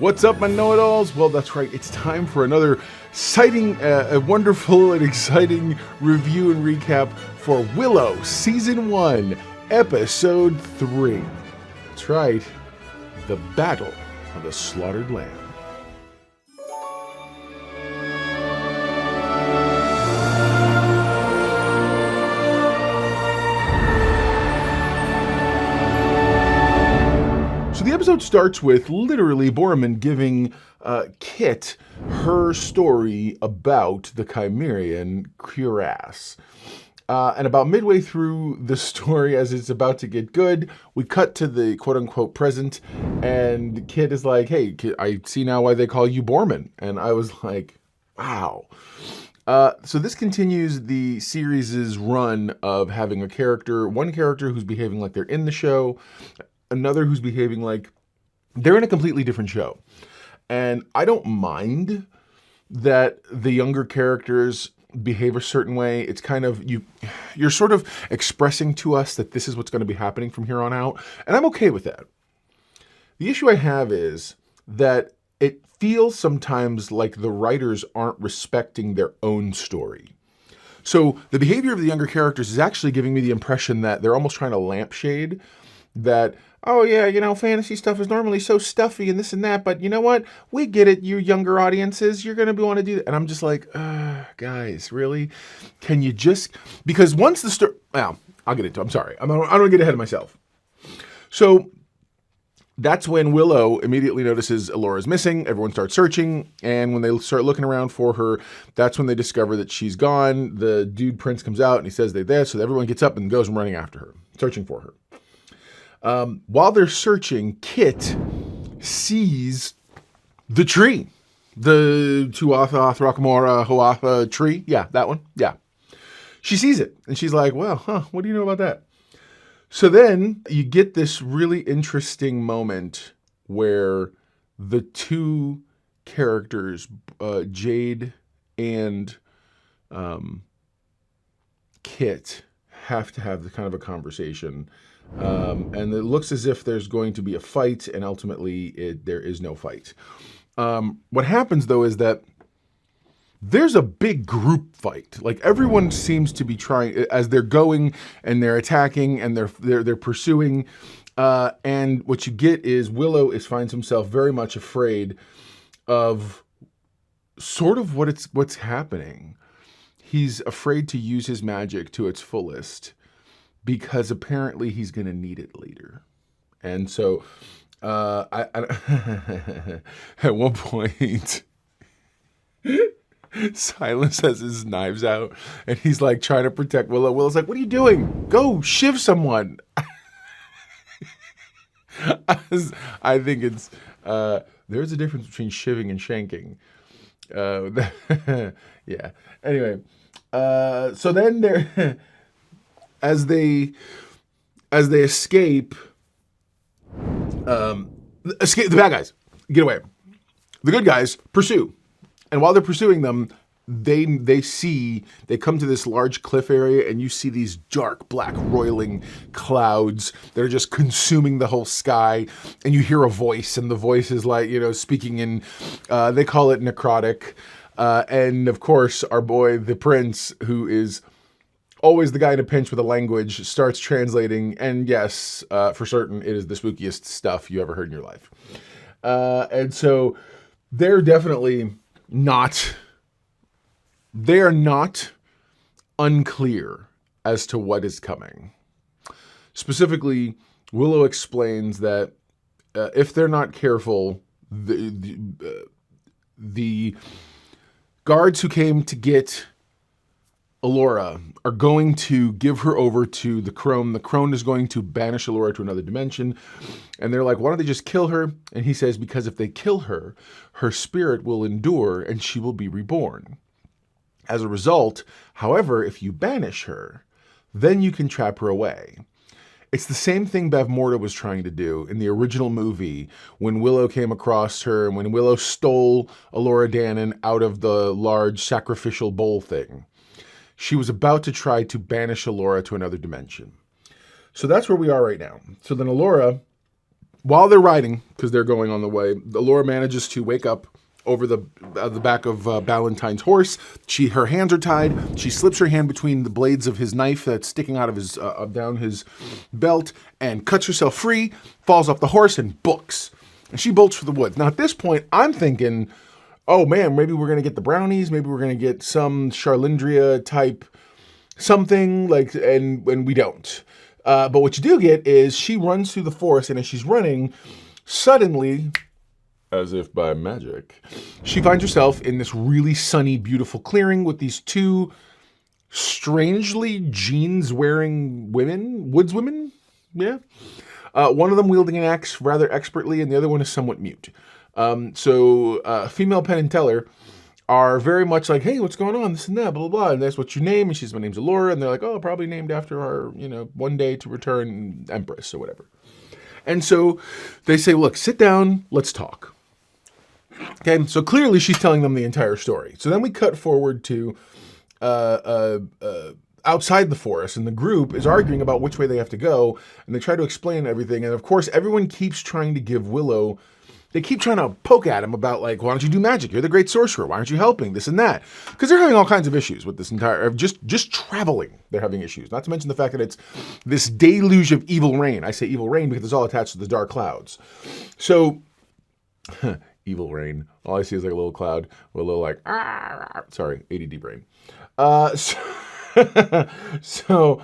What's up, my know-it-alls? Well, that's right. It's time for another a wonderful and exciting review and recap for Willow, Season 1, Episode 3. That's right. The Battle of the Slaughtered Lamb. So the episode starts with literally Borman giving Kit her story about the Chimerian cuirass. And about midway through the story, as it's about to get good, we cut to the quote-unquote present, and Kit is like, hey, Kit, I see now why they call you Borman. And I was like, wow. So this continues the series' run of having one character who's behaving like they're in the show, another who's behaving like they're in a completely different show. And I don't mind that the younger characters behave a certain way. It's kind of, you're sort of expressing to us that this is what's going to be happening from here on out. And I'm okay with that. The issue I have is that it feels sometimes like the writers aren't respecting their own story. So the behavior of the younger characters is actually giving me the impression that they're almost trying to lampshade that, oh yeah, you know, fantasy stuff is normally so stuffy and this and that, but you know what? We get it, you younger audiences, you're going to want to do that. And I'm just like, guys, really? Can you just, because once the story, well, I'll get into it, I'm sorry. I don't want to get ahead of myself. So that's when Willow immediately notices Elora's missing. Everyone starts searching. And when they start looking around for her, that's when they discover that she's gone. The dude prince comes out and he says they're there. So everyone gets up and goes running after her, searching for her. While they're searching, Kit sees the tree. The Tuatha Thrakmora Hoatha tree. Yeah, that one. Yeah. She sees it. And she's like, well, what do you know about that? So then you get this really interesting moment where the two characters, Jade and Kit, have to have the kind of a conversation. And it looks as if there's going to be a fight, and ultimately there is no fight. What happens, though, is that there's a big group fight. Like, everyone seems to be trying, as they're going and they're attacking and they're pursuing. And what you get is Willow finds himself very much afraid of sort of what's happening. He's afraid to use his magic to its fullest, because apparently he's going to need it later. And so I at one point, Silas has his knives out, and he's like trying to protect Willow. Willow's like, what are you doing? Go shiv someone. I think it's, there's a difference between shiving and shanking. Yeah. Anyway, so then they're... As they escape, the bad guys get away. The good guys pursue, and while they're pursuing them, they come to this large cliff area, and you see these dark, black, roiling clouds that are just consuming the whole sky. And you hear a voice, and the voice is like, speaking in, they call it necrotic, and of course, our boy the prince, who is always the guy in a pinch with a language, starts translating, and yes, for certain, it is the spookiest stuff you ever heard in your life. And so they're definitely not unclear as to what is coming. Specifically, Willow explains that if they're not careful, the guards who came to get Elora are going to give her over to the crone. The crone is going to banish Elora to another dimension. And they're like, why don't they just kill her? And he says, because if they kill her, her spirit will endure and she will be reborn. As a result, however, if you banish her, then you can trap her away. It's the same thing Bavmorda was trying to do in the original movie when Willow came across her and when Willow stole Elora Danan out of the large sacrificial bowl thing. She was about to try to banish Elora to another dimension. So that's where we are right now. So then Elora while they're riding, because they're going on the way, Elora manages to wake up over the back of Ballantyne's horse. Her hands are tied. She slips her hand between the blades of his knife that's sticking out of his down his belt and cuts herself free, falls off the horse and books. And she bolts for the woods. Now at this point, I'm thinking, oh man, maybe we're gonna get the brownies. Maybe we're gonna get some Charlindria type something like, and we don't. But what you do get is she runs through the forest, and as she's running, suddenly, as if by magic, she finds herself in this really sunny, beautiful clearing with these two strangely jeans-wearing woodswomen. Yeah. One of them wielding an axe rather expertly, and the other one is somewhat mute. So female Penn and Teller are very much like, hey, what's going on? This and that, blah, blah, blah. And that's what's your name? And she's, my name's Elora. And they're like, oh, probably named after our, one day to return empress or whatever. And so they say, look, sit down, let's talk. Okay, so clearly she's telling them the entire story. So then we cut forward to outside the forest, and the group is arguing about which way they have to go, and they try to explain everything. And of course, everyone keeps trying to give Willow, they keep trying to poke at him about, like, why don't you do magic? You're the great sorcerer. Why aren't you helping? This and that. Because they're having all kinds of issues with this entire, just traveling, they're having issues. Not to mention the fact that it's this deluge of evil rain. I say evil rain because it's all attached to the dark clouds. So, evil rain. All I see is like a little cloud with a little like, sorry, ADD brain. So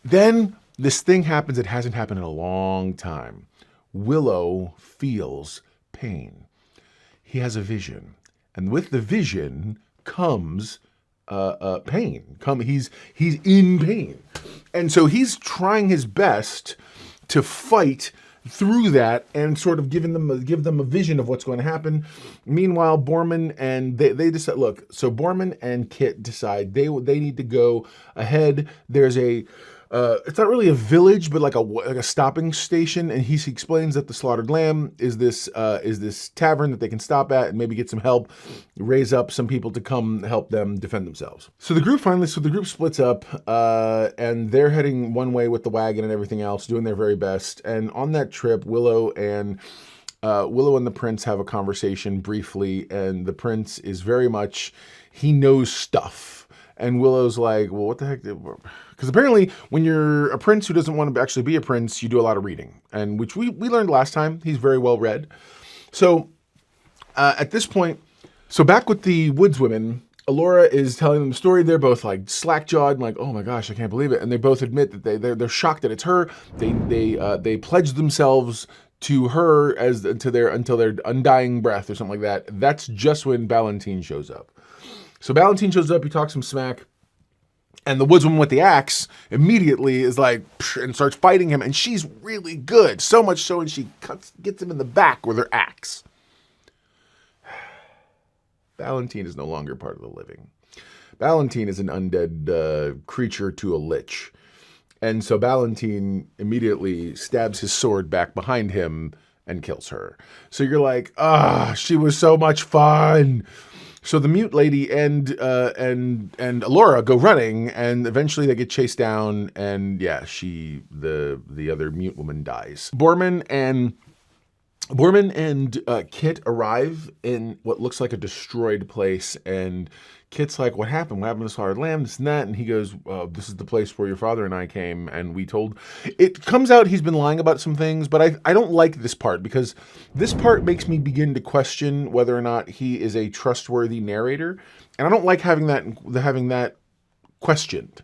then this thing happens. It hasn't happened in a long time. Willow feels pain. He has a vision. And with the vision comes pain. He's in pain. And so he's trying his best to fight through that and sort of give them a vision of what's going to happen. Meanwhile, Boorman and they decide, look, so Boorman and Kit decide they need to go ahead. There's a it's not really a village, but like a stopping station, and he explains that the slaughtered lamb is this tavern that they can stop at and maybe get some help, raise up some people to come help them defend themselves. So the group splits up, and they're heading one way with the wagon and everything else, doing their very best. And on that trip, Willow and the prince have a conversation briefly, and the prince is very much, he knows stuff. And Willow's like, well, what the heck? Because apparently when you're a prince who doesn't want to actually be a prince, you do a lot of reading. And which we learned last time. He's very well read. So at this point, so back with the woodswomen, Elora is telling them the story. They're both like slack-jawed and like, oh my gosh, I can't believe it. And they both admit that they're shocked that it's her. They pledged themselves to her until their undying breath or something like that. That's just when Ballantine shows up. So Ballantine shows up, he talks some smack, and the woodswoman with the axe immediately is like, and starts fighting him, and she's really good. So much so, and she gets him in the back with her axe. Ballantine is no longer part of the living. Ballantine is an undead creature to a lich. And so Ballantine immediately stabs his sword back behind him and kills her. So you're like, she was so much fun. So the mute lady and Elora go running, and eventually they get chased down, and yeah, the other mute woman dies. Boorman and Kit arrive in what looks like a destroyed place, and Kit's like, what happened? What happened to the slaughtered lamb? This and that. And he goes, this is the place where your father and I came, and we told... It comes out he's been lying about some things, but I don't like this part, because this part makes me begin to question whether or not he is a trustworthy narrator, and I don't like having that questioned.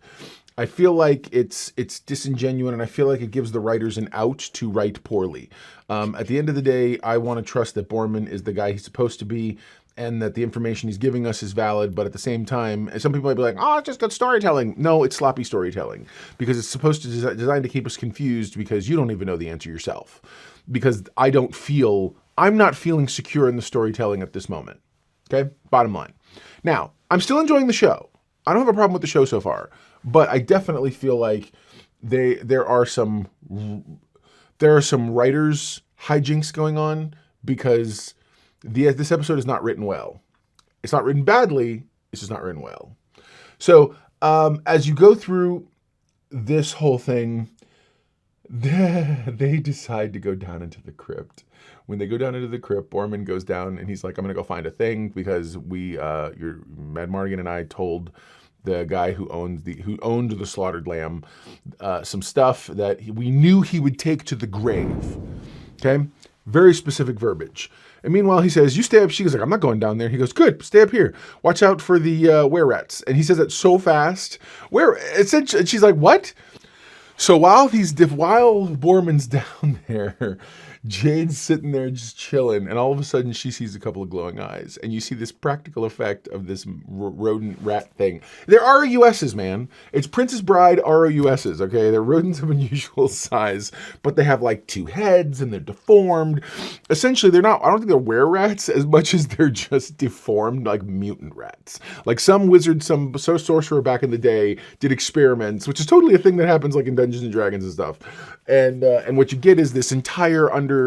I feel like it's disingenuous, and I feel like it gives the writers an out to write poorly. At the end of the day, I want to trust that Boorman is the guy he's supposed to be, and that the information he's giving us is valid, but at the same time, some people might be like, oh, it's just good storytelling. No, it's sloppy storytelling, because it's supposed to designed to keep us confused, because you don't even know the answer yourself. Because I'm not feeling secure in the storytelling at this moment. Okay, bottom line. Now, I'm still enjoying the show. I don't have a problem with the show so far, but I definitely feel like there are some writers' hijinks going on, because this episode is not written well. It's not written badly, it's just not written well. So as you go through this whole thing, They decide to go down into the crypt. When they go down into the crypt, Borman goes down and he's like, I'm going to go find a thing because your Mad Mardigan and I told the guy who owned the slaughtered lamb some stuff that we knew he would take to the grave. Okay? Very specific verbiage. And meanwhile, he says, you stay up. She goes like, I'm not going down there. He goes, good, stay up here. Watch out for the were-rats. And he says it so fast. And she's like, what? So while Borman's down there, Jade's sitting there just chilling, and all of a sudden she sees a couple of glowing eyes, and you see this practical effect of this rodent rat thing. They're ROUSs, man. It's Princess Bride ROUSs, okay? They're rodents of unusual size, but they have like two heads, and they're deformed. Essentially, I don't think they're were-rats as much as they're just deformed, like mutant rats. Like some wizard, some sorcerer back in the day did experiments, which is totally a thing that happens like in Dungeons and Dragons and stuff. And what you get is this entire underground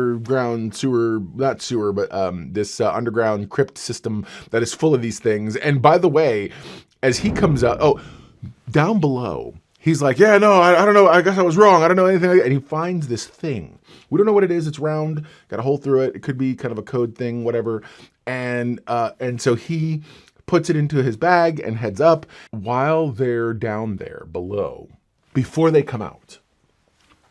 this underground crypt system that is full of these things. And by the way, as he comes out, down below, he's like, yeah, no, I don't know. I guess I was wrong. I don't know anything. And he finds this thing. We don't know what it is. It's round, got a hole through it. It could be kind of a code thing, whatever. And so he puts it into his bag and heads up. While they're down there below, before they come out,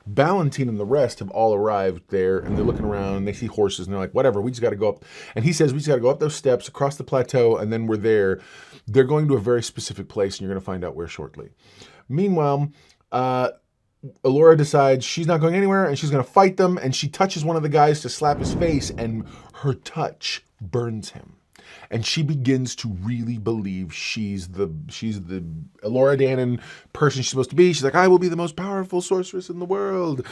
Valentine and the rest have all arrived there, and they're looking around, and they see horses, and they're like, whatever, we just got to go up. And he says, we just got to go up those steps, across the plateau, and then we're there. They're going to a very specific place, and you're going to find out where shortly. Meanwhile, Elora decides she's not going anywhere, and she's going to fight them, and she touches one of the guys to slap his face, and her touch burns him. And she begins to really believe she's the Elora Danan person she's supposed to be. She's like, I will be the most powerful sorceress in the world.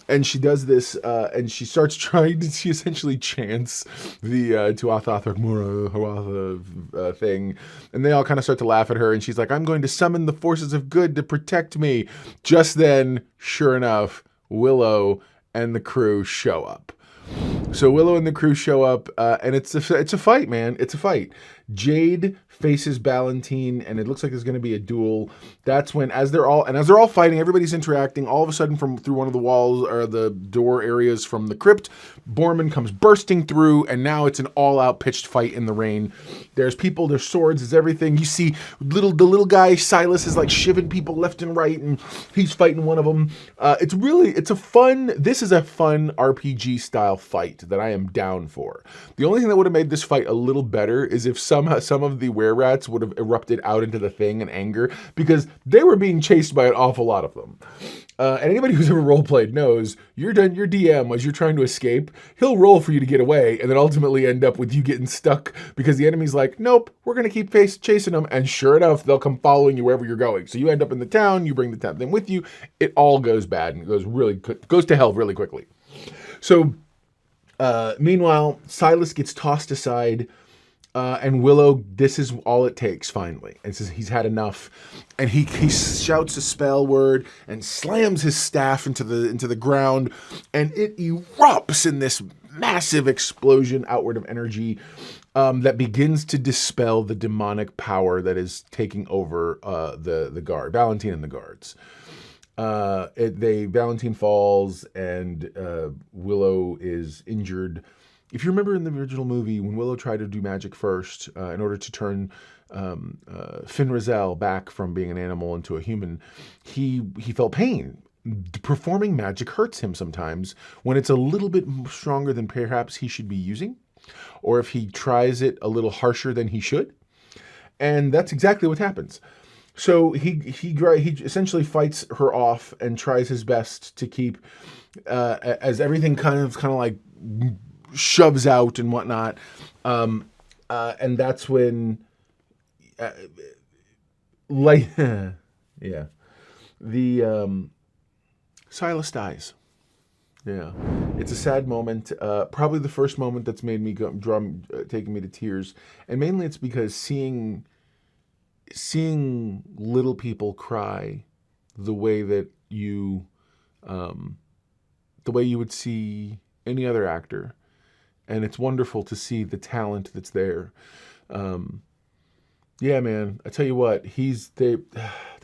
And she does this, and she starts she essentially chants the Tuatha Mura thing. And they all kind of start to laugh at her. And she's like, I'm going to summon the forces of good to protect me. Just then, sure enough, Willow and the crew show up. So Willow and the crew show up, and it's a fight, man. It's a fight. Jade faces Valentine, and it looks like there's going to be a duel. That's when, as they're all fighting, everybody's interacting. All of a sudden, through one of the walls or the door areas from the crypt, Borman comes bursting through, and now it's an all-out pitched fight in the rain. There's people, there's swords, there's everything. You see the little guy Silas is like shivving people left and right, and he's fighting one of them. This is a fun RPG style fight that I am down for. The only thing that would have made this fight a little better is if some of the were-rats would have erupted out into the thing in anger, because they were being chased by an awful lot of them. And anybody who's ever role-played knows your DM, as you're trying to escape, he'll roll for you to get away and then ultimately end up with you getting stuck because the enemy's like, nope, we're going to keep chasing them. And sure enough, they'll come following you wherever you're going. So you end up in the town, you bring the town with you. It all goes bad and it goes to hell really quickly. So meanwhile, Silas gets tossed aside. And Willow, this is all it takes, finally. And says he's had enough. And he shouts a spell word and slams his staff into the ground. And it erupts in this massive explosion outward of energy that begins to dispel the demonic power that is taking over the guard, Valentine and the guards. Valentine falls, and Willow is injured. If you remember in the original movie, when Willow tried to do magic first in order to turn Fin Raziel back from being an animal into a human, he felt pain. Performing magic hurts him sometimes when it's a little bit stronger than perhaps he should be using, or if he tries it a little harsher than he should. And that's exactly what happens. So he essentially fights her off and tries his best to keep, as everything kind of like shoves out and whatnot, and that's when, Silas dies. Yeah, it's a sad moment. Probably the first moment that's made me taking me to tears, and mainly it's because seeing little people cry the way that you would see any other actor. And it's wonderful to see the talent that's there. Yeah, man, I tell you what, they're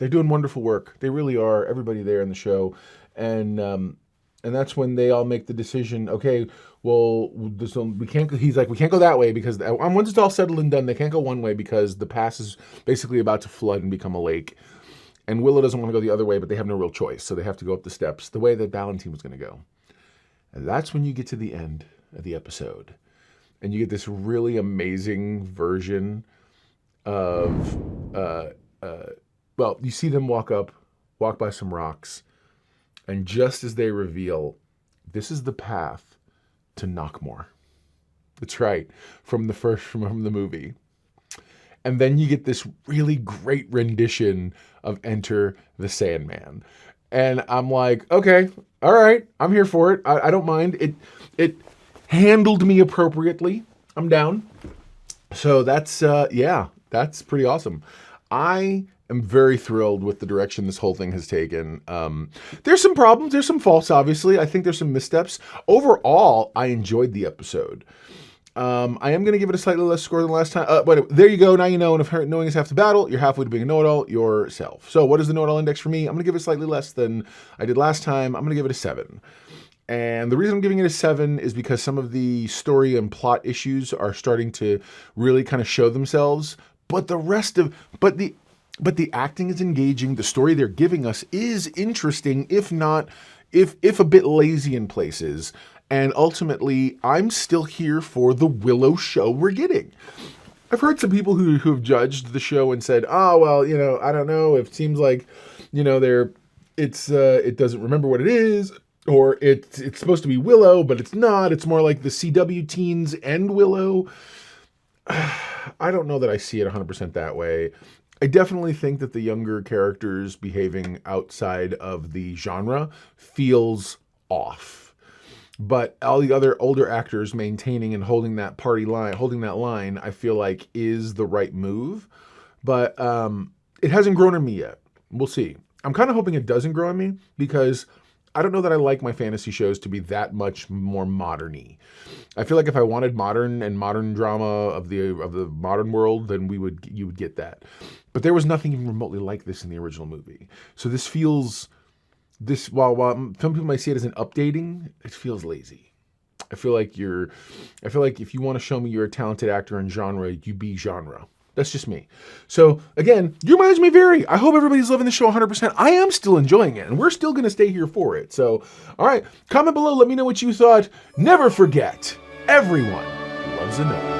doing wonderful work. They really are, everybody there in the show. And And that's when they all make the decision, okay, well, we can't, he's like, we can't go that way because once it's all settled and done, they can't go one way because the pass is basically about to flood and become a lake. And Willow doesn't want to go the other way, but they have no real choice. So they have to go up the steps the way that Valentine was going to go. And that's when you get to the end of the episode. And you get this really amazing version of, well, you see them walk by some rocks. And just as they reveal, this is the path to Knockmore. That's right, from the movie. And then you get this really great rendition of Enter the Sandman. And I'm like, okay, all right, I'm here for it. I don't mind. It handled me appropriately. I'm down. So that's, yeah, that's pretty awesome. I am very thrilled with the direction this whole thing has taken. There's some problems. There's some faults, obviously. I think there's some missteps. Overall, I enjoyed the episode. I am going to give it a slightly less score than last time. But there you go. Now you know, and if knowing is half the battle, you're halfway to being a know-it-all yourself. So what is the know-it-all index for me? I'm going to give it slightly less than I did last time. I'm going to give it a 7. And the reason I'm giving it a 7 is because some of the story and plot issues are starting to really kind of show themselves. But the acting is engaging. The story they're giving us is interesting, if a bit lazy in places. And ultimately, I'm still here for the Willow show we're getting. I've heard some people who have judged the show and said, oh, well, you know, I don't know. It seems like, you know, it doesn't remember what it is, or it's supposed to be Willow, but it's not. It's more like the CW teens and Willow. I don't know that I see it 100% that way. I definitely think that the younger characters behaving outside of the genre feels off. But all the other older actors maintaining and holding that line, I feel like is the right move. But it hasn't grown on me yet. We'll see. I'm kind of hoping it doesn't grow on me because I don't know that I like my fantasy shows to be that much more modern-y. I feel like if I wanted modern drama of the modern world, then you would get that. But there was nothing even remotely like this in the original movie. So this feels, while some people might see it as an updating, it feels lazy. I feel like if you want to show me you're a talented actor in genre, you be genre. That's just me. So again, your mileage may vary. I hope everybody's loving the show 100%. I am still enjoying it, and we're still going to stay here for it. So, all right, comment below. Let me know what you thought. Never forget, everyone loves a know.